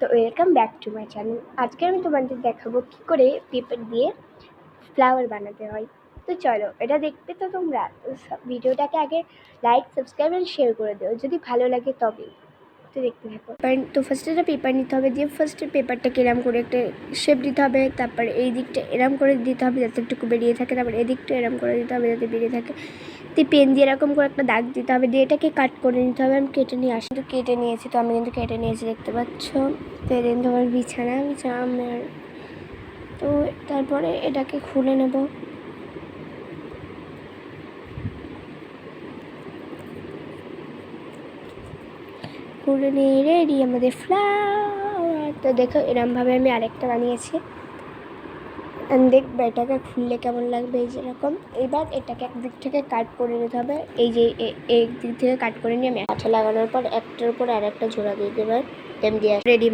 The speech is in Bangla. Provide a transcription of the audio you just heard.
তো welcome back to my channel. আজকে আমি তোমাদের দেখাবো কী করে পেপার দিয়ে ফ্লাওয়ার বানাতে হয়। তো চলো এটা দেখতে তো তোমরা ভিডিওটাকে আগে লাইক, সাবস্ক্রাইব অ্যান্ড শেয়ার করে দিও যদি ভালো লাগে তবেই। তো দেখতে থাকো। তো ফার্স্টে একটা পেপার নিতে হবে, দিয়ে ফার্স্টে পেপারটাকে এরম করে একটা শেপ দিতে হবে, তারপর এই দিকটা এরম করে দিতে হবে যাতে একটু বেরিয়ে থাকে, তারপর এই দিকটা এরম করে দিতে হবে যাতে বেরিয়ে থাকে। তো পেন দিয়ে এরকম করে একটা দাগ দিতে হবে, দিয়ে এটাকে কাট করে নিতে হবে। আমি কেটে নিয়ে আসি, তো কেটে নিয়েছি, তো আমি কিন্তু কেটে নিয়েছি দেখতে পাচ্ছ। তো এদিন তোমার বিছানা আমার। তো তারপরে এটাকে খুলে নেব। খুলে নিয়ে রেডি আমাদের ফ্লাওয়ার। তো দেখো এরমভাবে আমি আরেকটা বানিয়েছি, দেখবে এটাকে খুললে কেমন লাগবে এই যেরকম। এবার এটাকে একদিক থেকে কাট করে নিতে হবে, এই যে এই দিক থেকে কাট করে নিয়ে আমি আঠা লাগানোর পর একটার উপর আর একটা জোড়া দিয়ে দেবার দিয়ে রেডি।